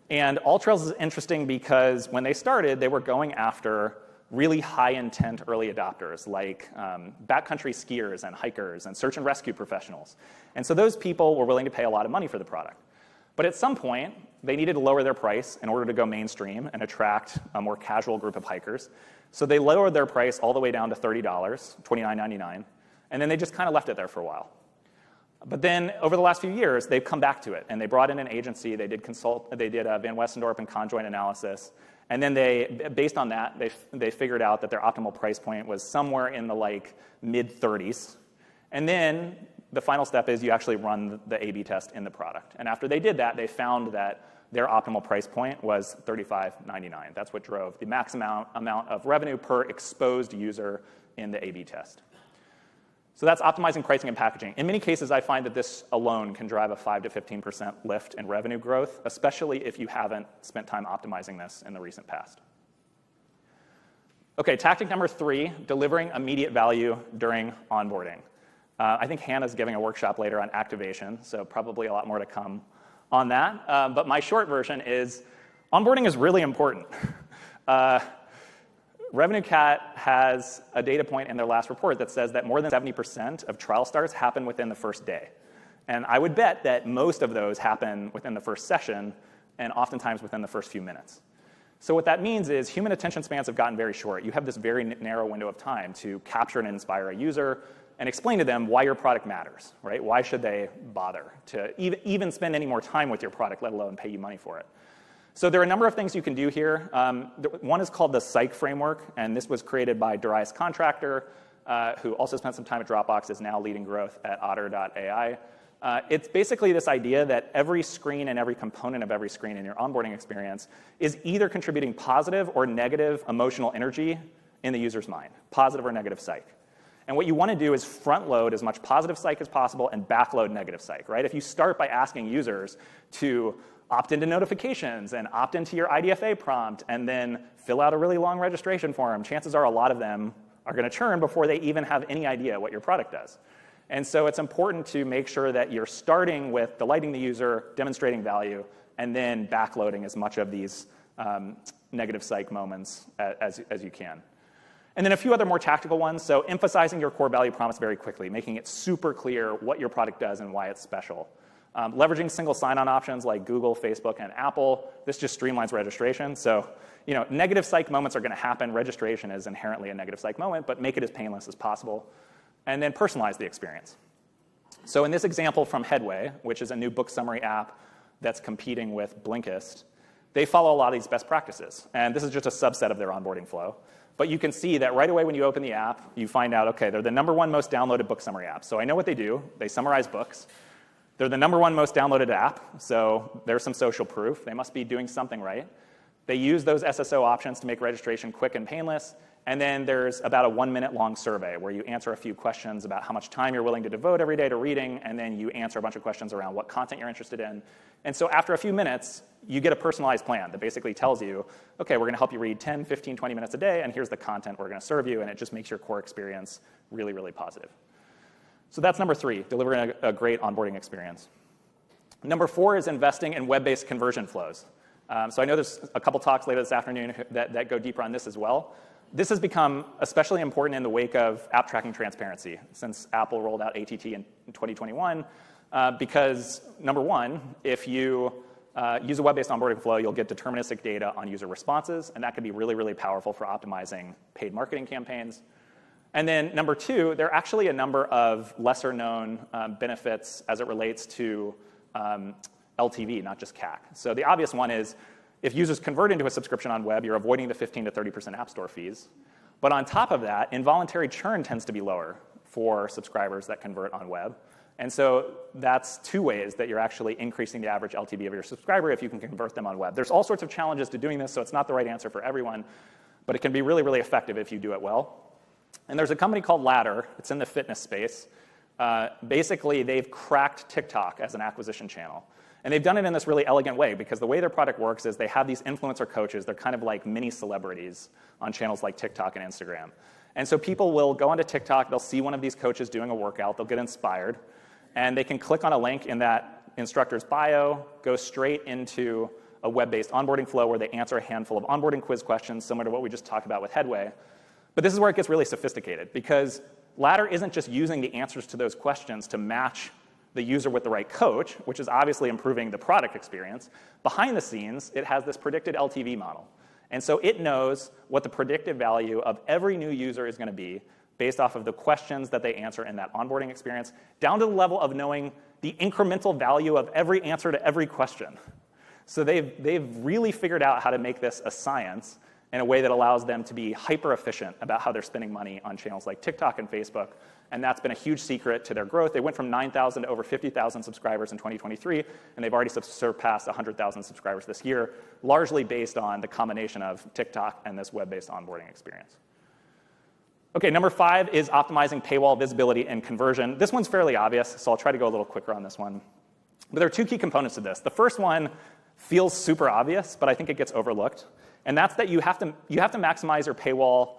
And AllTrails is interesting because when they started, they were going after really high-intent early adopters like backcountry skiers and hikers and search and rescue professionals. And so those people were willing to pay a lot of money for the product. But at some point, they needed to lower their price in order to go mainstream and attract a more casual group of hikers. So they lowered their price all the way down to $30, $29.99, and then they just kind of left it there for a while. But then over the last few years, they've come back to it, and they brought in an agency. They did Van Westendorp and conjoint analysis, And then based on that, they figured out that their optimal price point was somewhere in the mid-30s. And then the final step is you actually run the A/B test in the product. And after they did that, they found that their optimal price point was $35.99. That's what drove the maximum amount of revenue per exposed user in the A/B test. So that's optimizing pricing and packaging. In many cases, I find that this alone can drive a 5 to 15% lift in revenue growth, especially if you haven't spent time optimizing this in the recent past. OK, tactic number 3, delivering immediate value during onboarding. I think Hannah's giving a workshop later on activation, so probably a lot more to come on that. But my short version is onboarding is really important. RevenueCat has a data point in their last report that says that more than 70% of trial starts happen within the first day. And I would bet that most of those happen within the first session and oftentimes within the first few minutes. So what that means is human attention spans have gotten very short. You have this very narrow window of time to capture and inspire a user and explain to them why your product matters, right? Why should they bother to even spend any more time with your product, let alone pay you money for it? So there are a number of things you can do here. One is called the Psych framework, and this was created by Darius Contractor, who also spent some time at Dropbox, is now leading growth at Otter.ai. It's basically this idea that every screen and every component of every screen in your onboarding experience is either contributing positive or negative emotional energy in the user's mind, positive or negative psych. And what you want to do is front load as much positive psych as possible and backload negative psych, right? If you start by asking users to opt into notifications and opt into your IDFA prompt and then fill out a really long registration form, chances are a lot of them are going to churn before they even have any idea what your product does. And so it's important to make sure that you're starting with delighting the user, demonstrating value, and then backloading as much of these negative psych moments as you can. And then a few other more tactical ones. So emphasizing your core value promise very quickly, making it super clear what your product does and why it's special. Leveraging single sign-on options like Google, Facebook, and Apple. This just streamlines registration. So negative psych moments are going to happen. Registration is inherently a negative psych moment, but make it as painless as possible. And then personalize the experience. So in this example from Headway, which is a new book summary app that's competing with Blinkist, they follow a lot of these best practices. And this is just a subset of their onboarding flow. But you can see that right away when you open the app, you find out, OK, they're the #1 most downloaded book summary app. So I know what they do. They summarize books. They're the #1 most downloaded app, so there's some social proof. They must be doing something right. They use those SSO options to make registration quick and painless. And then there's about a 1-minute long survey where you answer a few questions about how much time you're willing to devote every day to reading, and then you answer a bunch of questions around what content you're interested in. And so after a few minutes, you get a personalized plan that basically tells you, OK, we're going to help you read 10, 15, 20 minutes a day, and here's the content we're going to serve you, and it just makes your core experience really, really positive. So that's number 3, delivering a great onboarding experience. Number 4 is investing in web-based conversion flows. So I know there's a couple talks later this afternoon that go deeper on this as well. This has become especially important in the wake of app tracking transparency since Apple rolled out ATT in 2021, because number 1, if you use a web-based onboarding flow, you'll get deterministic data on user responses, and that can be really, really powerful for optimizing paid marketing campaigns. And then number 2, there are actually a number of lesser-known benefits as it relates to LTV, not just CAC. So the obvious one is if users convert into a subscription on web, you're avoiding the 15 to 30% App Store fees. But on top of that, involuntary churn tends to be lower for subscribers that convert on web. And so that's 2 ways that you're actually increasing the average LTV of your subscriber if you can convert them on web. There's all sorts of challenges to doing this, so it's not the right answer for everyone. But it can be really, really effective if you do it well. And there's a company called Ladder. It's in the fitness space. Basically, they've cracked TikTok as an acquisition channel. And they've done it in this really elegant way, because the way their product works is they have these influencer coaches. They're kind of like mini celebrities on channels like TikTok and Instagram. And so people will go onto TikTok. They'll see one of these coaches doing a workout. They'll get inspired. And they can click on a link in that instructor's bio, go straight into a web-based onboarding flow where they answer a handful of onboarding quiz questions, similar to what we just talked about with Headway. But this is where it gets really sophisticated, because Ladder isn't just using the answers to those questions to match the user with the right coach, which is obviously improving the product experience. Behind the scenes, it has this predicted LTV model. And so it knows what the predictive value of every new user is going to be based off of the questions that they answer in that onboarding experience, down to the level of knowing the incremental value of every answer to every question. So they've really figured out how to make this a science in a way that allows them to be hyper efficient about how they're spending money on channels like TikTok and Facebook. And that's been a huge secret to their growth. They went from 9,000 to over 50,000 subscribers in 2023, and they've already surpassed 100,000 subscribers this year, largely based on the combination of TikTok and this web-based onboarding experience. Okay, number 5 is optimizing paywall visibility and conversion. This one's fairly obvious, so I'll try to go a little quicker on this one. But there are 2 key components to this. The first one feels super obvious, but I think it gets overlooked. And that's that you have to maximize your paywall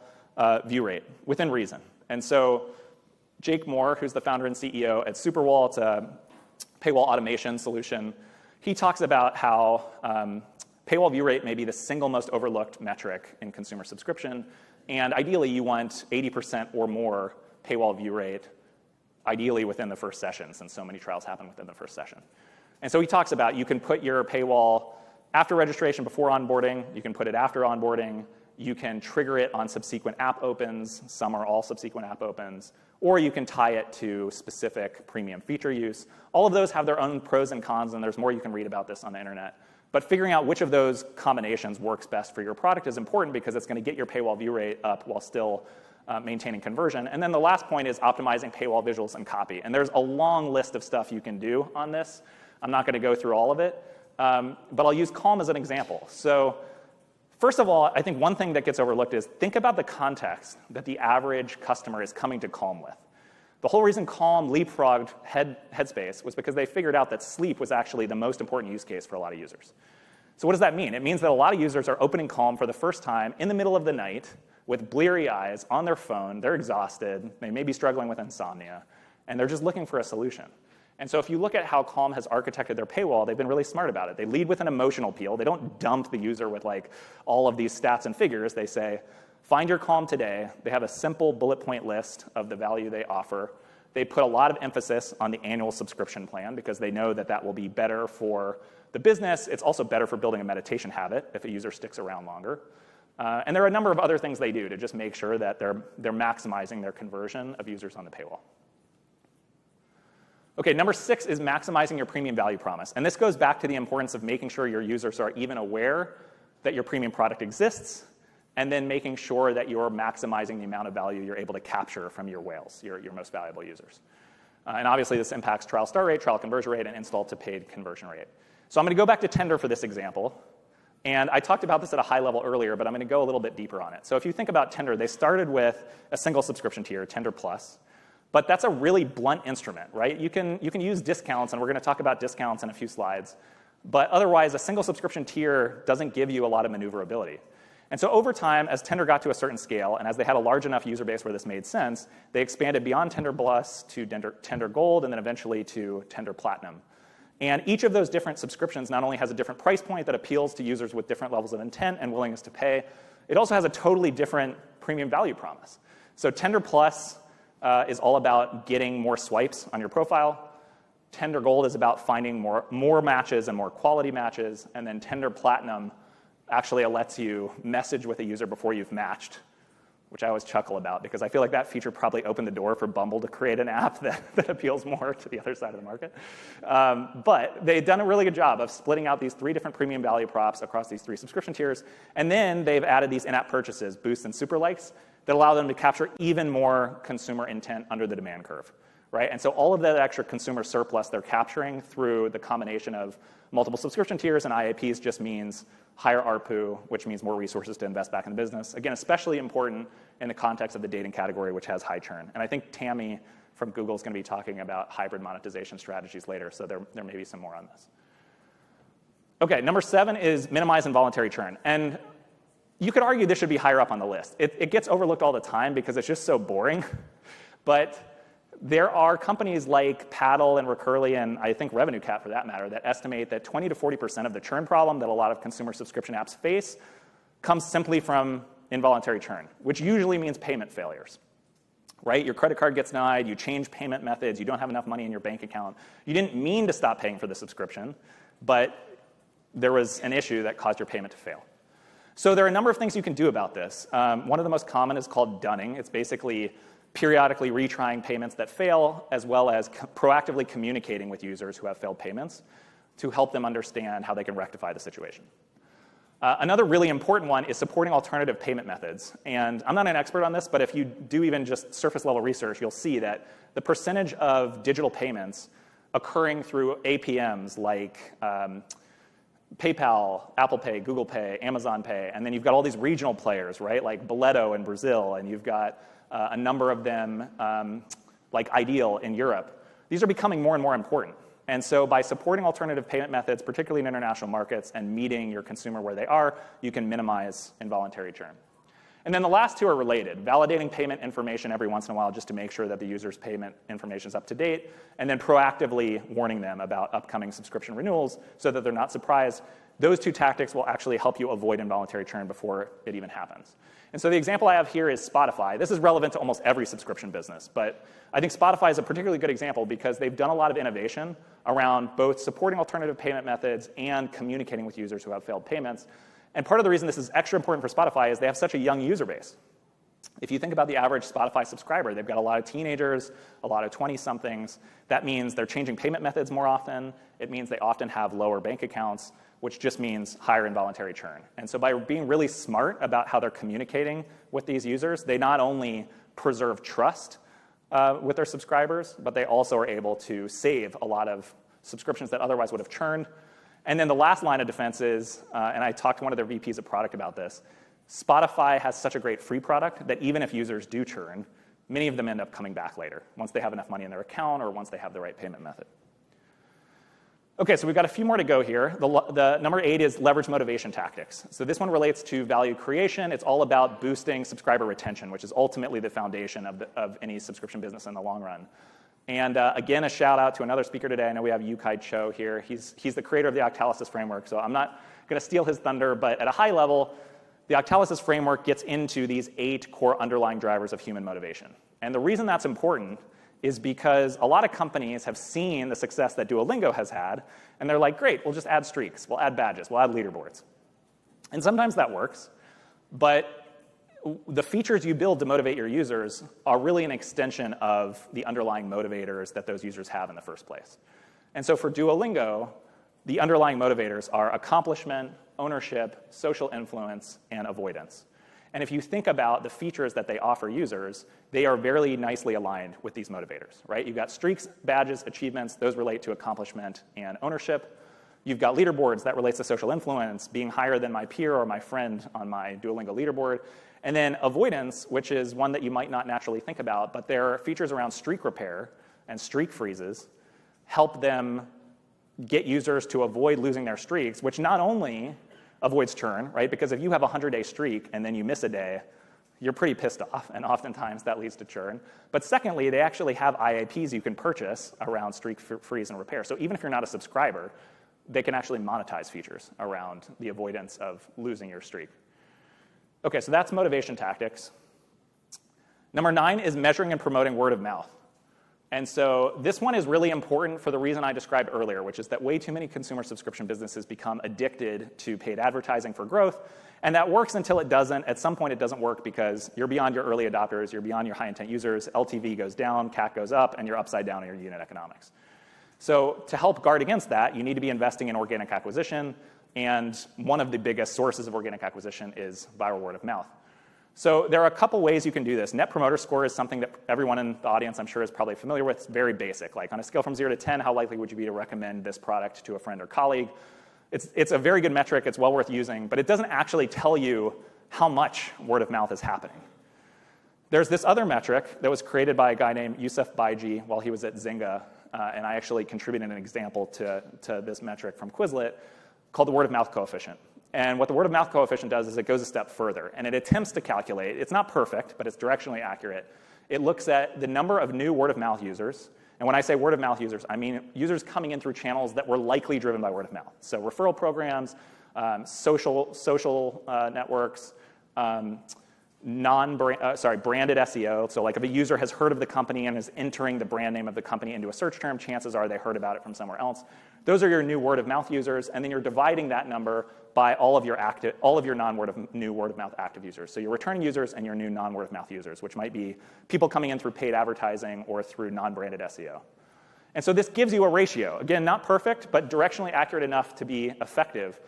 view rate within reason. And so Jake Moore, who's the founder and CEO at Superwall, it's a paywall automation solution, he talks about how paywall view rate may be the single most overlooked metric in consumer subscription. And ideally, you want 80% or more paywall view rate, ideally within the first session, since so many trials happen within the first session. And so he talks about you can put your paywall after registration, before onboarding. You can put it after onboarding. You can trigger it on subsequent app opens. Some are all subsequent app opens. Or you can tie it to specific premium feature use. All of those have their own pros and cons, and there's more you can read about this on the internet. But figuring out which of those combinations works best for your product is important because it's going to get your paywall view rate up while still maintaining conversion. And then the last point is optimizing paywall visuals and copy. And there's a long list of stuff you can do on this. I'm not going to go through all of it, but I'll use Calm as an example. So first of all, I think one thing that gets overlooked is think about the context that the average customer is coming to Calm with. The whole reason Calm leapfrogged Headspace was because they figured out that sleep was actually the most important use case for a lot of users. So what does that mean? It means that a lot of users are opening Calm for the first time in the middle of the night with bleary eyes on their phone. They're exhausted. They may be struggling with insomnia, and they're just looking for a solution. And so if you look at how Calm has architected their paywall, they've been really smart about it. They lead with an emotional appeal. They don't dump the user with like all of these stats and figures. They say, find your Calm today. They have a simple bullet point list of the value they offer. They put a lot of emphasis on the annual subscription plan because they know that that will be better for the business. It's also better for building a meditation habit if a user sticks around longer. And there are a number of other things they do to just make sure that they're maximizing their conversion of users on the paywall. Okay, number 6 is maximizing your premium value promise. And this goes back to the importance of making sure your users are even aware that your premium product exists, and then making sure that you're maximizing the amount of value you're able to capture from your whales, your most valuable users. And obviously, this impacts trial start rate, trial conversion rate, and install to paid conversion rate. So I'm going to go back to Tender for this example. And I talked about this at a high level earlier, but I'm going to go a little bit deeper on it. So if you think about Tender, they started with a single subscription tier, Tender Plus. But that's a really blunt instrument, right? You can use discounts, and we're going to talk about discounts in a few slides. But otherwise, a single subscription tier doesn't give you a lot of maneuverability. And so over time, as Tender got to a certain scale, and as they had a large enough user base where this made sense, they expanded beyond Tender Plus to Tender Gold, and then eventually to Tender Platinum. And each of those different subscriptions not only has a different price point that appeals to users with different levels of intent and willingness to pay, it also has a totally different premium value promise. So Tender Plus is all about getting more swipes on your profile. Tender Gold is about finding more matches and more quality matches. And then Tender Platinum actually lets you message with a user before you've matched, which I always chuckle about because I feel like that feature probably opened the door for Bumble to create an app that appeals more to the other side of the market. But they've done a really good job of splitting out these 3 different premium value props across these 3 subscription tiers. And then they've added these in-app purchases, Boosts and Super Likes, that allow them to capture even more consumer intent under the demand curve, right? And so all of that extra consumer surplus they're capturing through the combination of multiple subscription tiers and IAPs just means higher ARPU, which means more resources to invest back in the business. Again, especially important in the context of the dating category, which has high churn. And I think Tammy from Google is going to be talking about hybrid monetization strategies later, so there may be some more on this. Okay, number 7 is minimize involuntary churn. And you could argue this should be higher up on the list. It gets overlooked all the time because it's just so boring. But there are companies like Paddle and Recurly, and I think RevenueCat for that matter, that estimate that 20 to 40% of the churn problem that a lot of consumer subscription apps face comes simply from involuntary churn, which usually means payment failures. Right? Your credit card gets denied, you change payment methods, you don't have enough money in your bank account. You didn't mean to stop paying for the subscription, but there was an issue that caused your payment to fail. So there are a number of things you can do about this. One of the most common is called dunning. It's basically periodically retrying payments that fail, as well as proactively communicating with users who have failed payments. to help them understand how they can rectify the situation. Another really important one is supporting alternative payment methods. And I'm not an expert on this, but if you do even just surface level research, you'll see that the percentage of digital payments occurring through APMs like PayPal, Apple Pay, Google Pay, Amazon Pay, and then you've got all these regional players, right, like Boleto in Brazil, and you've got a number of them like Ideal in Europe. These are becoming more and more important. And so by supporting alternative payment methods, particularly in international markets, and meeting your consumer where they are, you can minimize involuntary churn. And then the last two are related, validating payment information every once in a while just to make sure that the user's payment information is up to date, and then proactively warning them about upcoming subscription renewals so that they're not surprised. Those two tactics will actually help you avoid involuntary churn before it even happens. And so the example I have here is Spotify. This is relevant to almost every subscription business, but I think Spotify is a particularly good example because they've done a lot of innovation around both supporting alternative payment methods and communicating with users who have failed payments. And part of the reason this is extra important for Spotify is they have such a young user base. If you think about the average Spotify subscriber, they've got a lot of teenagers, a lot of 20-somethings. That means they're changing payment methods more often. It means they often have lower bank accounts, which just means higher involuntary churn. And so by being really smart about how they're communicating with these users, they not only preserve trust with their subscribers, but they also are able to save a lot of subscriptions that otherwise would have churned. And then the last line of defense is, and I talked to one of their VPs of product about this, Spotify has such a great free product that even if users do churn, many of them end up coming back later, once they have enough money in their account or once they have the right payment method. Okay, so we've got a few more to go here. The number 8 is leverage motivation tactics. So this one relates to value creation. It's all about boosting subscriber retention, which is ultimately the foundation of any subscription business in the long run. And again, a shout out to another speaker today. I know we have Yukai Cho here. He's the creator of the Octalysis framework, so I'm not going to steal his thunder, but at a high level, the Octalysis framework gets into these 8 core underlying drivers of human motivation. And the reason that's important is because a lot of companies have seen the success that Duolingo has had, and they're like, great, we'll just add streaks, we'll add badges, we'll add leaderboards. And sometimes that works, but the features you build to motivate your users are really an extension of the underlying motivators that those users have in the first place. And so for Duolingo, the underlying motivators are accomplishment, ownership, social influence, and avoidance. And if you think about the features that they offer users, they are very nicely aligned with these motivators, right? You've got streaks, badges, achievements. Those relate to accomplishment and ownership. You've got leaderboards. That relates to social influence, being higher than my peer or my friend on my Duolingo leaderboard. And then avoidance, which is one that you might not naturally think about, but there are features around streak repair and streak freezes help them get users to avoid losing their streaks, which not only avoids churn, right? Because if you have a 100-day streak and then you miss a day, you're pretty pissed off, and oftentimes that leads to churn. But secondly, they actually have IAPs you can purchase around streak freeze and repair. So even if you're not a subscriber, they can actually monetize features around the avoidance of losing your streak. Okay, so that's motivation tactics. Number 9 is measuring and promoting word of mouth. And so this one is really important for the reason I described earlier, which is that way too many consumer subscription businesses become addicted to paid advertising for growth. And that works until it doesn't. At some point, it doesn't work because you're beyond your early adopters, you're beyond your high-intent users, LTV goes down, CAC goes up, and you're upside down in your unit economics. So to help guard against that, you need to be investing in organic acquisition. And one of the biggest sources of organic acquisition is viral word of mouth. So there are a couple ways you can do this. Net Promoter Score is something that everyone in the audience, I'm sure, is probably familiar with. It's very basic. Like on a scale from 0 to 10, how likely would you be to recommend this product to a friend or colleague? It's a very good metric. It's well worth using. But it doesn't actually tell you how much word of mouth is happening. There's this other metric that was created by a guy named Youssef Baiji while he was at Zynga. And I actually contributed an example to this metric from Quizlet called the word of mouth coefficient. And what the word of mouth coefficient does is it goes a step further. And it attempts to calculate, it's not perfect, but it's directionally accurate. It looks at the number of new word of mouth users. And when I say word of mouth users, I mean users coming in through channels that were likely driven by word of mouth. So referral programs, social networks, branded SEO. So like if a user has heard of the company and is entering the brand name of the company into a search term, chances are they heard about it from somewhere else. Those are your new word of mouth users, and then you're dividing that number by all of your new word of mouth active users. So your returning users and your new non-word of mouth users, which might be people coming in through paid advertising or through non-branded SEO. And so this gives you a ratio. Again, not perfect, but directionally accurate enough to be effective.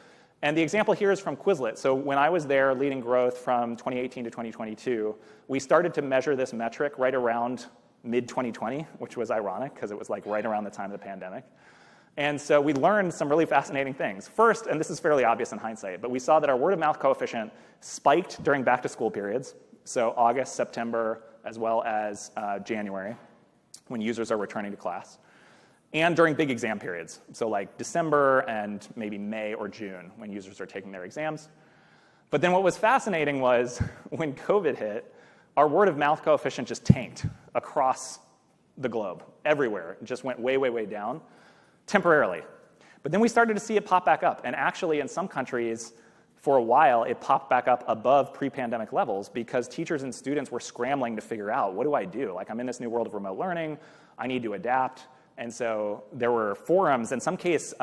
And the example here is from Quizlet. So when I was there leading growth from 2018 to 2022, we started to measure this metric right around mid-2020, which was ironic because it was like right around the time of the pandemic. And so we learned some really fascinating things. First, and this is fairly obvious in hindsight, but we saw that our word of mouth coefficient spiked during back to school periods, so August, September, as well as January, when users are returning to class, and during big exam periods, so like December and maybe May or June, when users are taking their exams. But then what was fascinating was when COVID hit, our word of mouth coefficient just tanked across the globe, everywhere. It just went way, way, way down. Temporarily. But then we started to see it pop back up. And actually, in some countries, for a while, it popped back up above pre-pandemic levels because teachers and students were scrambling to figure out, what do I do? Like, I'm in this new world of remote learning. I need to adapt. And so there were forums, in some case,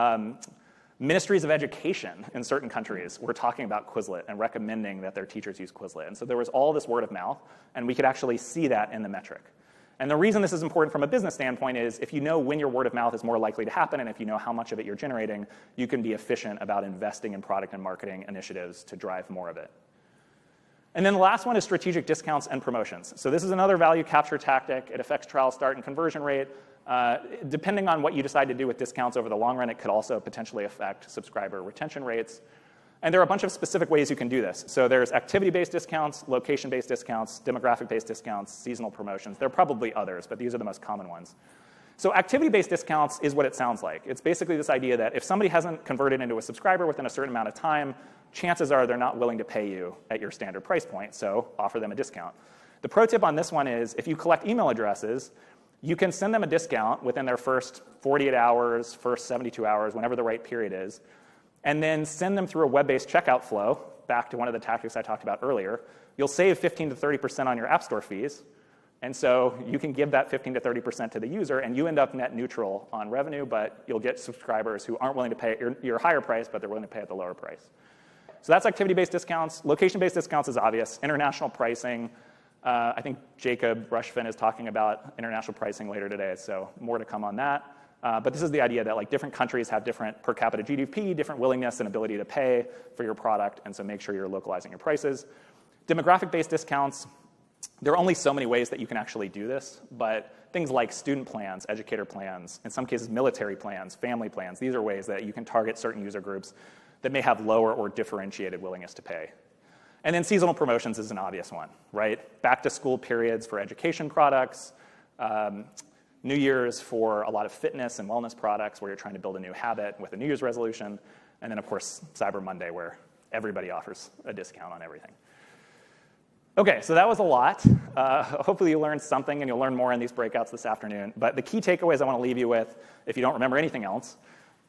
ministries of education in certain countries were talking about Quizlet and recommending that their teachers use Quizlet. And so there was all this word of mouth, and we could actually see that in the metric. And the reason this is important from a business standpoint is if you know when your word of mouth is more likely to happen and if you know how much of it you're generating, you can be efficient about investing in product and marketing initiatives to drive more of it. And then the last one is strategic discounts and promotions. So this is another value capture tactic. It affects trial start and conversion rate. Depending on what you decide to do with discounts over the long run, it could also potentially affect subscriber retention rates. And there are a bunch of specific ways you can do this. So there's activity-based discounts, location-based discounts, demographic-based discounts, seasonal promotions. There are probably others, but these are the most common ones. So activity-based discounts is what it sounds like. It's basically this idea that if somebody hasn't converted into a subscriber within a certain amount of time, chances are they're not willing to pay you at your standard price point, so offer them a discount. The pro tip on this one is if you collect email addresses, you can send them a discount within their first 48 hours, first 72 hours, whenever the right period is, and then send them through a web-based checkout flow, back to one of the tactics I talked about earlier. You'll save 15 to 30% on your App Store fees, and so you can give that 15 to 30% to the user, and you end up net neutral on revenue, but you'll get subscribers who aren't willing to pay your higher price, but they're willing to pay at the lower price. So that's activity-based discounts. Location-based discounts is obvious. International pricing. I think Jacob Rushfin is talking about international pricing later today, so more to come on that. But this is the idea that like different countries have different per capita GDP, different willingness and ability to pay for your product, and so make sure you're localizing your prices. Demographic-based discounts, there are only so many ways that you can actually do this, but things like student plans, educator plans, in some cases military plans, family plans, these are ways that you can target certain user groups that may have lower or differentiated willingness to pay. And then seasonal promotions is an obvious one, right? Back to school periods for education products, New Year's for a lot of fitness and wellness products where you're trying to build a new habit with a New Year's resolution. And then, of course, Cyber Monday where everybody offers a discount on everything. OK, so that was a lot. Hopefully you learned something, and you'll learn more in these breakouts this afternoon. But the key takeaways I want to leave you with, if you don't remember anything else,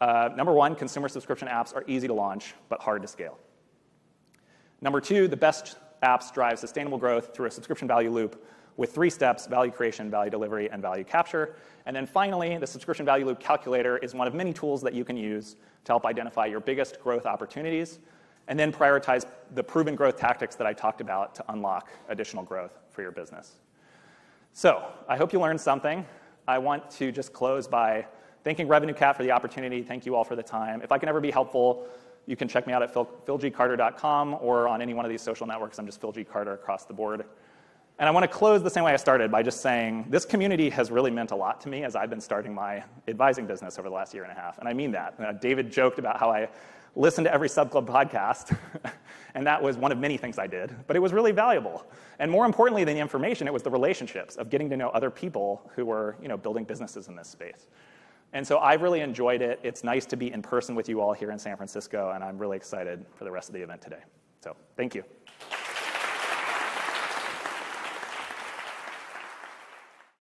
number one, consumer subscription apps are easy to launch, but hard to scale. Number two, the best apps drive sustainable growth through a subscription value loop with 3 steps: value creation, value delivery, and value capture. And then finally, the subscription value loop calculator is one of many tools that you can use to help identify your biggest growth opportunities and then prioritize the proven growth tactics that I talked about to unlock additional growth for your business. So I hope you learned something. I want to just close by thanking RevenueCat for the opportunity. Thank you all for the time. If I can ever be helpful, you can check me out at philgcarter.com or on any one of these social networks. I'm just Phil G. Carter across the board. And I want to close the same way I started by just saying this community has really meant a lot to me as I've been starting my advising business over the last year and a half. And I mean that. David joked about how I listened to every Subclub podcast, and that was one of many things I did. But it was really valuable. And more importantly than the information, it was the relationships of getting to know other people who were building businesses in this space. And so I've really enjoyed it. It's nice to be in person with you all here in San Francisco, and I'm really excited for the rest of the event today. So thank you.